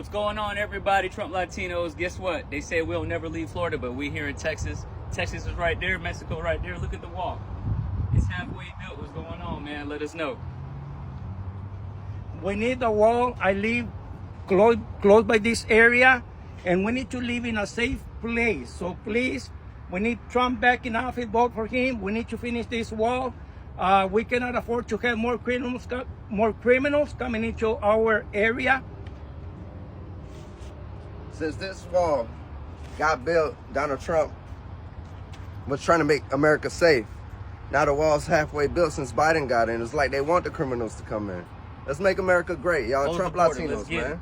What's going on, everybody? Trump Latinos. Guess what? They say we'll never leave Florida, but we here in Texas. Texas is right there. Mexico right there. Look at the wall. It's halfway built. What's going on, man? Let us know. We need the wall. I live close by this area, and we need to live in a safe place. So please, we need Trump back in office. Vote for him. We need to finish this wall. We cannot afford to have more criminals coming into our area. Since this wall got built, Donald Trump was trying to make America safe. Now the wall's halfway built since Biden got in. It's like they want the criminals to come in. Let's make America great, y'all. Trump Latinos, man.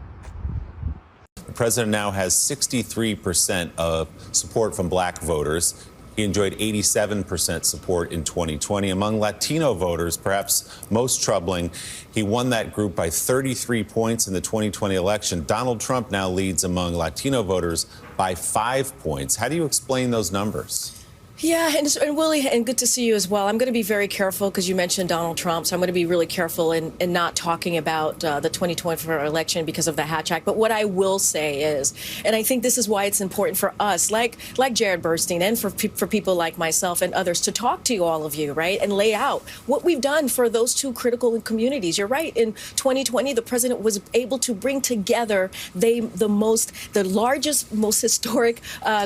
The president now has 63% of support from black voters. He enjoyed 87% support in 2020. Among Latino voters, perhaps most troubling, he won that group by 33 points in the 2020 election. Donald Trump now leads among Latino voters by 5 points. How do you explain those numbers? Yeah, and Willie, and good to see you as well. I'm going to be very careful because you mentioned Donald Trump, so I'm going to be really careful in not talking about the 2024 election because of the Hatch Act. But what I will say is, and I think this is why it's important for us, like Jared Bernstein, and for people like myself and others, to talk to all of you, right, and lay out what we've done for those two critical communities. You're right. In 2020, the president was able to bring together the largest, most historic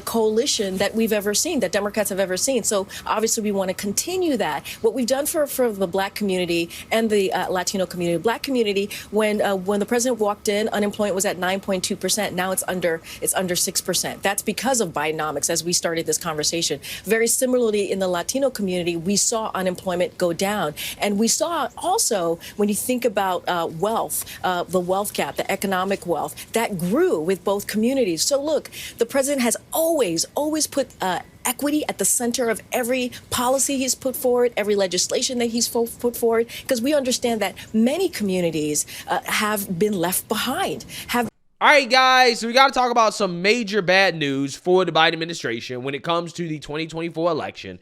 coalition that we've ever seen, that Democrats have ever seen. So obviously we want to continue that. What we've done for the black community and the Latino community, black community, when the president walked in, unemployment was at 9.2%. Now it's under 6%. That's because of Bidenomics, as we started this conversation. Very similarly, in the Latino community, we saw unemployment go down. And we saw also, when you think about wealth, the wealth gap, the economic wealth, that grew with both communities. So look, the president has always put equity at the center of every policy he's put forward, every legislation that he's put forward, because we understand that many communities have been left behind. All right, guys, so we got to talk about some major bad news for the Biden administration when it comes to the 2024 election,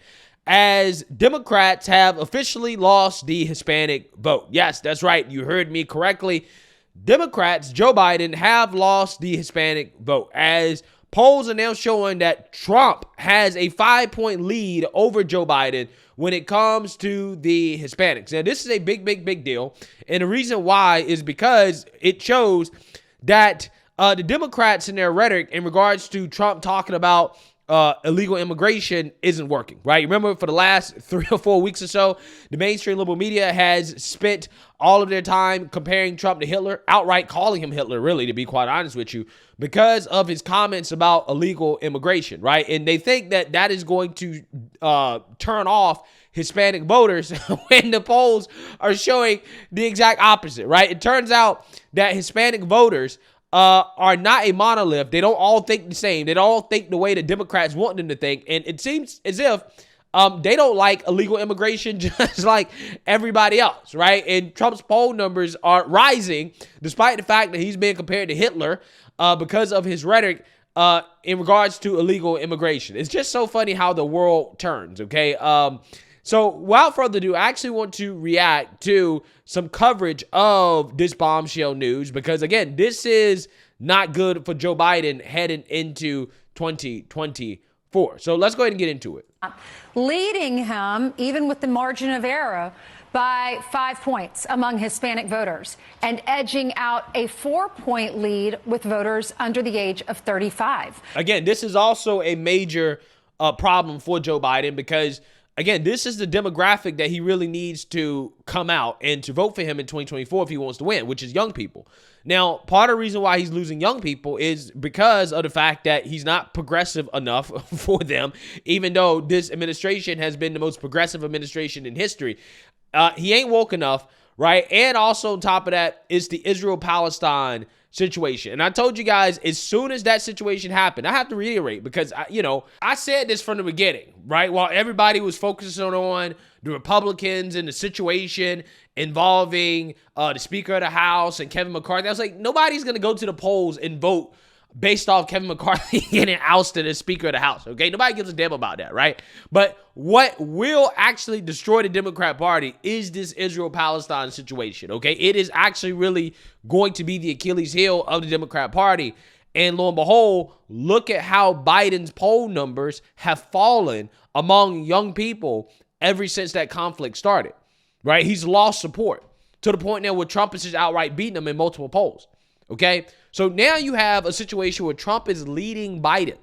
as Democrats have officially lost the Hispanic vote. Yes, that's right. You heard me correctly. Democrats, Joe Biden, have lost the Hispanic vote, as polls are now showing that Trump has a 5-point lead over Joe Biden when it comes to the Hispanics. Now, this is a big deal. And the reason why is because it shows that the Democrats in their rhetoric in regards to Trump talking about illegal immigration isn't working, right? Remember, for the last 3 or 4 weeks or so, the mainstream liberal media has spent all of their time comparing Trump to Hitler, outright calling him Hitler, really, to be quite honest with you, because of his comments about illegal immigration, right? And they think that that is going to turn off Hispanic voters when the polls are showing the exact opposite, right? It turns out that Hispanic voters are not a monolith. They don't all think the same. They don't all think the way the Democrats want them to think. And it seems as if they don't like illegal immigration just like everybody else, right? And Trump's poll numbers are rising despite the fact that he's being compared to Hitler because of his rhetoric in regards to illegal immigration. It's just so funny how the world turns, okay? So without further ado, I actually want to react to some coverage of this bombshell news because, again, this is not good for Joe Biden heading into 2024. So let's go ahead and get into it. Leading him, even with the margin of error, by 5 points among Hispanic voters and edging out a 4-point lead with voters under the age of 35. Again, this is also a major problem for Joe Biden because, again, this is the demographic that he really needs to come out and to vote for him in 2024 if he wants to win, which is young people. Now, part of the reason why he's losing young people is because of the fact that he's not progressive enough for them, even though this administration has been the most progressive administration in history. He ain't woke enough, right? And also on top of that is the Israel-Palestine situation. And I told you guys, as soon as that situation happened, I have to reiterate because, I said this from the beginning, right? While everybody was focusing on the Republicans and the situation involving the Speaker of the House and Kevin McCarthy, I was like, nobody's going to go to the polls and vote based off Kevin McCarthy getting ousted as Speaker of the House. Okay, nobody gives a damn about that, right? But what will actually destroy the Democrat Party is this Israel-Palestine situation. Okay, it is actually really going to be the Achilles heel of the Democrat Party. And lo and behold, look at how Biden's poll numbers have fallen among young people ever since that conflict started, right? He's lost support to the point now where Trump is just outright beating him in multiple polls, okay? So now you have a situation where Trump is leading Biden,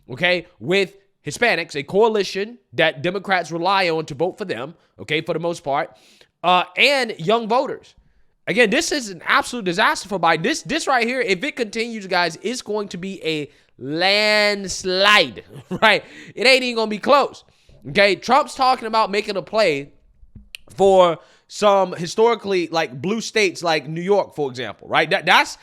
okay, with Hispanics, a coalition that Democrats rely on to vote for them, okay, for the most part, and young voters. Again, this is an absolute disaster for Biden. This right here, if it continues, guys, it's going to be a landslide, right? It ain't even going to be close, okay? Trump's talking about making a play for some historically, like, blue states like New York, for example, right? That's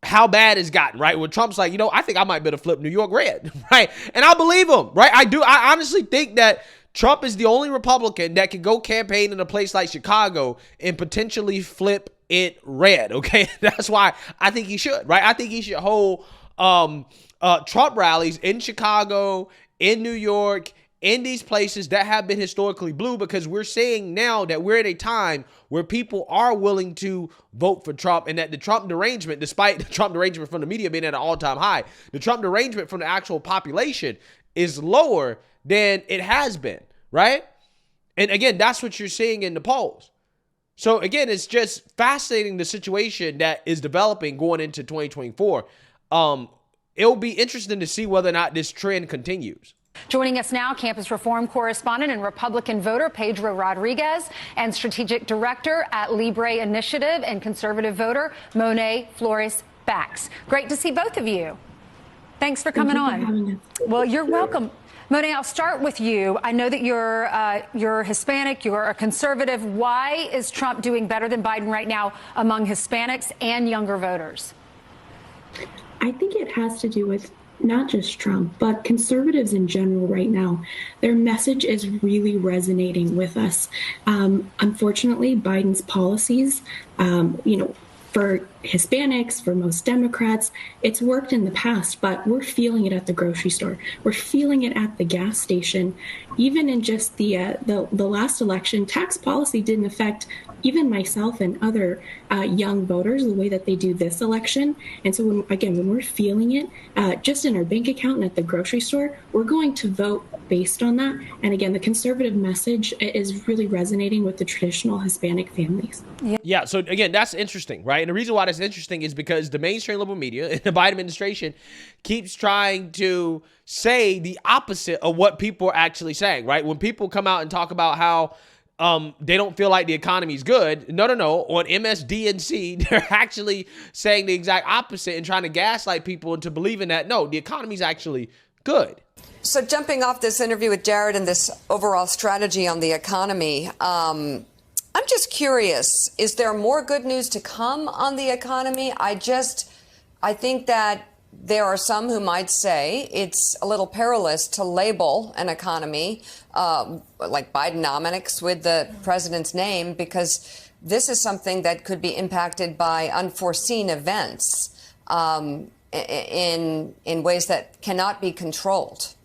how bad it's gotten, right? Where Trump's like, I think I might better flip New York red, right? And I believe him, right? I honestly think that Trump is the only Republican that can go campaign in a place like Chicago and potentially flip it red, okay? That's why I think he should, right? I think he should hold Trump rallies in Chicago, in New York, in these places that have been historically blue, because we're seeing now that we're at a time where people are willing to vote for Trump, and that the Trump derangement, despite the Trump derangement from the media being at an all-time high, the Trump derangement from the actual population is lower than it has been, right? And again, that's what you're seeing in the polls. So again, it's just fascinating, the situation that is developing going into 2024. It'll be interesting to see whether or not this trend continues. Joining us now, campus reform correspondent and Republican voter Pedro Rodriguez, and strategic director at Libre Initiative and conservative voter Monet Flores-Bax. Great to see both of you. Thanks for coming on. Well, you're welcome. Monet, I'll start with you. I know that you're Hispanic, you're a conservative. Why is Trump doing better than Biden right now among Hispanics and younger voters? I think it has to do with not just Trump, but conservatives in general right now. Their message is really resonating with us. Unfortunately, Biden's policies, for Hispanics, for most Democrats, it's worked in the past, but we're feeling it at the grocery store. We're feeling it at the gas station. Even in just the last election, tax policy didn't affect even myself and other young voters the way that they do this election. And so when we're feeling it just in our bank account and at the grocery store, we're going to vote based on that. And again, the conservative message is really resonating with the traditional Hispanic families. Yeah, so again, that's interesting, right? And the reason why that's interesting is because the mainstream liberal media and the Biden administration keeps trying to say the opposite of what people are actually saying, right? When people come out and talk about how they don't feel like the economy is good. No. On MSDNC, they're actually saying the exact opposite and trying to gaslight people into believing that, no, the economy is actually good. So jumping off this interview with Jared and this overall strategy on the economy, I'm just curious, is there more good news to come on the economy? I think that there are some who might say it's a little perilous to label an economy like Bidenomics with the president's name, because this is something that could be impacted by unforeseen events in ways that cannot be controlled.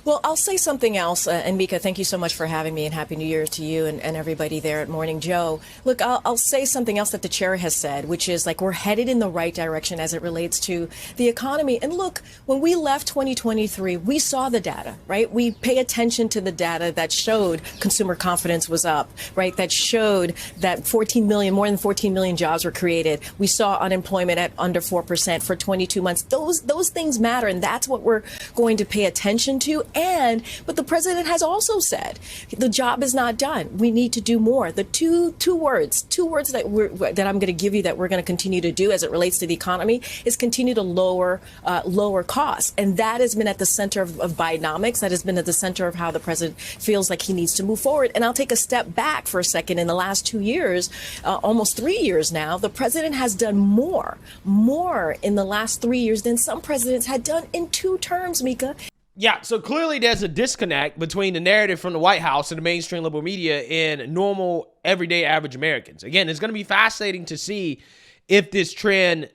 Well, I'll say something else. And Mika, thank you so much for having me, and Happy New Year to you and everybody there at Morning Joe. Look, I'll say something else that the chair has said, which is like we're headed in the right direction as it relates to the economy. And look, when we left 2023, we saw the data, right? We pay attention to the data that showed consumer confidence was up, right? That showed that more than 14 million jobs were created. We saw unemployment at under 4% for 22 months. Those things matter, and that's what we're going to pay attention to. But the president has also said the job is not done. We need to do more. The two words that I'm going to give you that we're going to continue to do as it relates to the economy is continue to lower costs. And that has been at the center of Bidenomics. That has been at the center of how the president feels like he needs to move forward. And I'll take a step back for a second. In the last 2 years, almost 3 years now, the president has done more in the last 3 years than some presidents had done in 2 terms, Mika. Yeah, so clearly there's a disconnect between the narrative from the White House and the mainstream liberal media and normal, everyday, average Americans. Again, it's going to be fascinating to see if this trend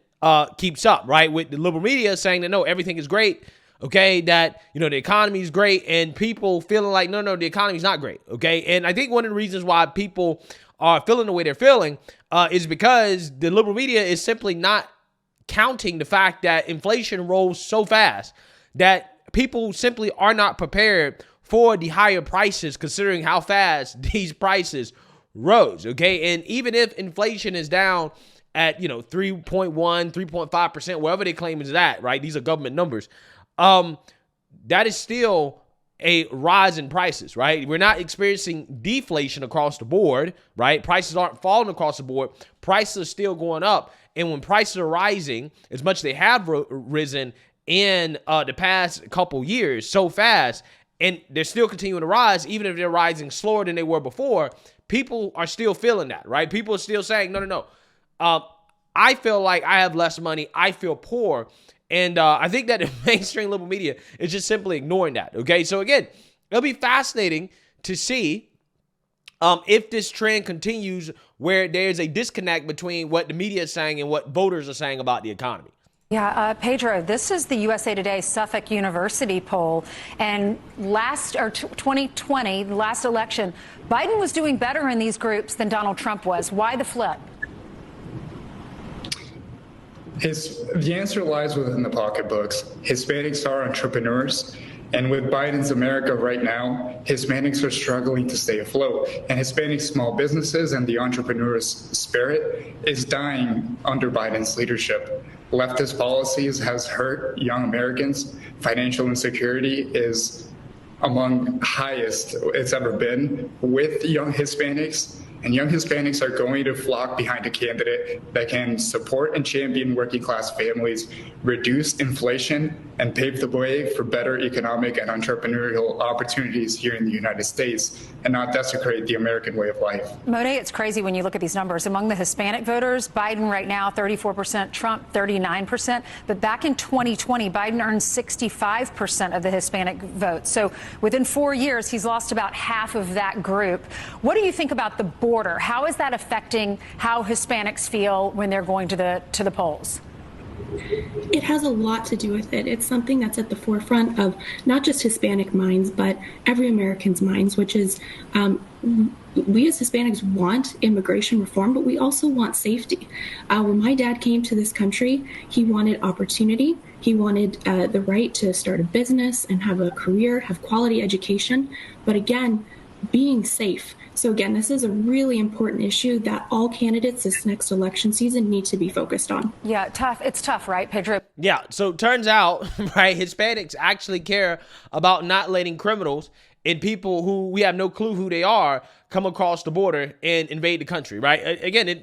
keeps up, right? With the liberal media saying that, no, everything is great, okay, that, the economy is great, and people feeling like, no, the economy is not great, okay? And I think one of the reasons why people are feeling the way they're feeling is because the liberal media is simply not counting the fact that inflation rose so fast that people simply are not prepared for the higher prices, considering how fast these prices rose, okay? And even if inflation is down at, 3.1, 3.5%, wherever they claim is at, right? These are government numbers. That is still a rise in prices, right? We're not experiencing deflation across the board, right? Prices aren't falling across the board. Prices are still going up. And when prices are rising, as much as they have risen in the past couple years so fast, and they're still continuing to rise, even if they're rising slower than they were before, people are still feeling that, right? People are still saying, no. I feel like I have less money. I feel poor. And I think that the mainstream liberal media is just simply ignoring that, okay? So again, it'll be fascinating to see if this trend continues where there's a disconnect between what the media is saying and what voters are saying about the economy. Yeah, Pedro, this is the USA Today Suffolk University poll. And 2020, the last election, Biden was doing better in these groups than Donald Trump was. Why the flip? The answer lies within the pocketbooks. Hispanics are entrepreneurs. And with Biden's America right now, Hispanics are struggling to stay afloat. And Hispanic small businesses and the entrepreneur's spirit is dying under Biden's leadership. Leftist policies has hurt young Americans. Financial insecurity is among highest it's ever been with young Hispanics. And young Hispanics are going to flock behind a candidate that can support and champion working class families, reduce inflation, and pave the way for better economic and entrepreneurial opportunities here in the United States, and not desecrate the American way of life. Monet, it's crazy when you look at these numbers. Among the Hispanic voters, Biden right now, 34%, Trump, 39%. But back in 2020, Biden earned 65% of the Hispanic vote. So within 4 years, he's lost about half of that group. What do you think about the border? How is that affecting how Hispanics feel when they're going to the polls? It has a lot to do with it. It's something that's at the forefront of not just Hispanic minds, but every American's minds, which is we as Hispanics want immigration reform, but we also want safety. When my dad came to this country, he wanted opportunity. He wanted the right to start a business and have a career, have quality education. But again, being safe. So again, this is a really important issue that all candidates this next election season need to be focused on. Yeah, tough. It's tough, right, Pedro? Yeah, so it turns out, right, Hispanics actually care about not letting criminals and people who we have no clue who they are come across the border and invade the country, right? Again,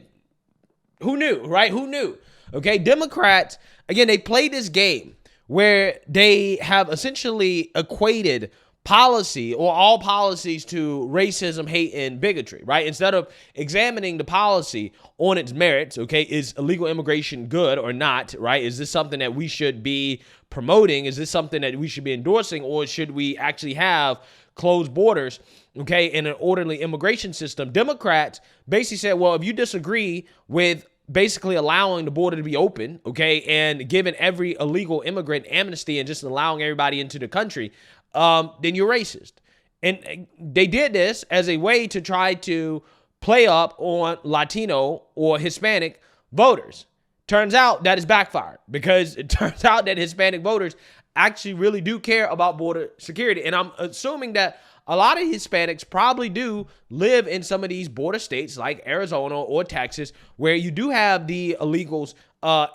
who knew, right? Who knew? Okay, Democrats, again, they play this game where they have essentially equated policy or all policies to racism, hate, and bigotry, right? Instead of examining the policy on its merits, okay, is illegal immigration good or not, right? Is this something that we should be promoting? Is this something that we should be endorsing? Or should we actually have closed borders, okay, and an orderly immigration system? Democrats basically said, well, if you disagree with basically allowing the border to be open, okay, and giving every illegal immigrant amnesty and just allowing everybody into the country, then you're racist. And they did this as a way to try to play up on Latino or Hispanic voters. Turns out that is backfired, because it turns out that Hispanic voters actually really do care about border security. And I'm assuming that a lot of Hispanics probably do live in some of these border states like Arizona or Texas, where you do have the illegals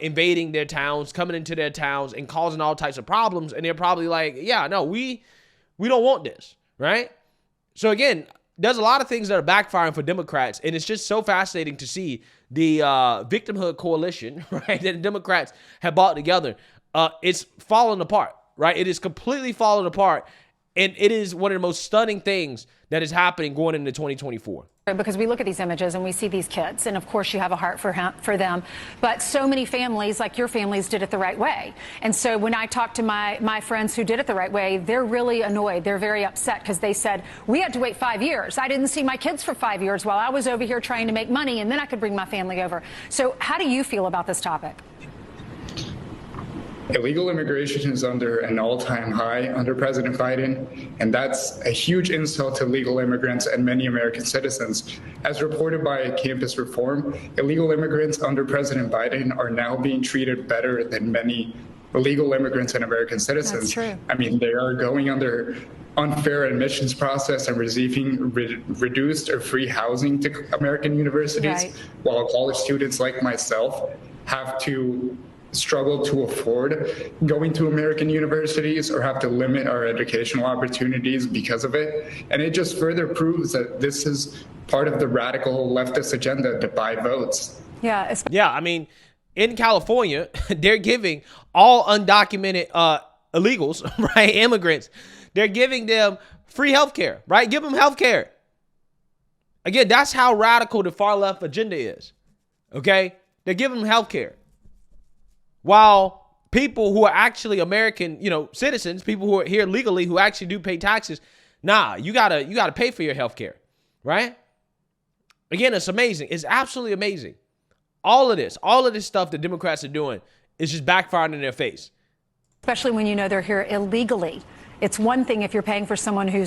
invading their towns, coming into their towns and causing all types of problems. And they're probably like, yeah, no, we don't want this, right? So again, there's a lot of things that are backfiring for Democrats. And it's just so fascinating to see the victimhood coalition, right, that the Democrats have brought together. It's falling apart, right? It is completely falling apart. And it is one of the most stunning things that is happening going into 2024. Because we look at these images and we see these kids, and of course you have a heart for them, but so many families, like your families, did it the right way. And so when I talk to my friends who did it the right way, they're really annoyed. They're very upset because they said, we had to wait 5 years. I didn't see my kids for 5 years while I was over here trying to make money, and then I could bring my family over. So how do you feel about this topic? Illegal immigration is under an all-time high under President Biden, and that's a huge insult to legal immigrants and many American citizens. As reported by Campus Reform, illegal immigrants under President Biden are now being treated better than many illegal immigrants and American citizens. That's true. I mean, they are going under unfair admissions process and receiving reduced or free housing to American universities, Right. while college students like myself have to struggle to afford going to American universities or have to limit our educational opportunities because of it. And it just further proves that this is part of the radical leftist agenda to buy votes. Yeah. Yeah, I mean, in California, they're giving all undocumented illegals, right, immigrants, they're giving them free health care, right? Give them health care. Again, that's how radical the far left agenda is, okay? They're giving them health care. While people who are actually American, citizens, people who are here legally, who actually do pay taxes, nah, you gotta pay for your health care, right? Again, it's amazing. It's absolutely amazing. All of this stuff that Democrats are doing is just backfiring in their face. Especially when you know they're here illegally. It's one thing if you're paying for someone who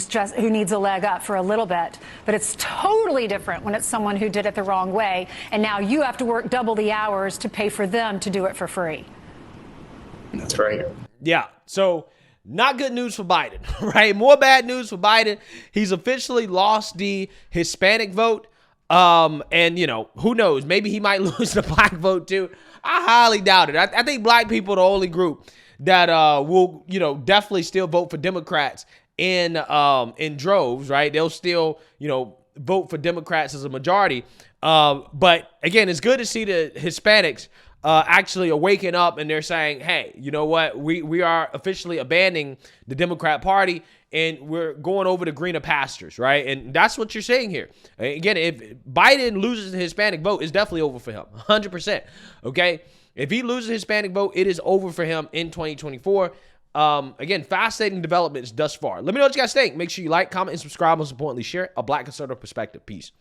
needs a leg up for a little bit, but it's totally different when it's someone who did it the wrong way, and now you have to work double the hours to pay for them to do it for free. That's right. Yeah, so not good news for Biden, right? More bad news for Biden. He's officially lost the Hispanic vote. And who knows? Maybe he might lose the black vote too. I highly doubt it. I think black people are the only group that will, definitely still vote for Democrats in droves, right? They'll still, vote for Democrats as a majority. But again, it's good to see the Hispanics actually are waking up and they're saying, hey, you know what? We are officially abandoning the Democrat Party and we're going over to greener pastures, right? And that's what you're saying here. Again, if Biden loses the Hispanic vote, it's definitely over for him, 100%, okay? If he loses the Hispanic vote, it is over for him in 2024. Again, fascinating developments thus far. Let me know what you guys think. Make sure you like, comment, and subscribe. Most importantly, share a Black conservative perspective. Peace.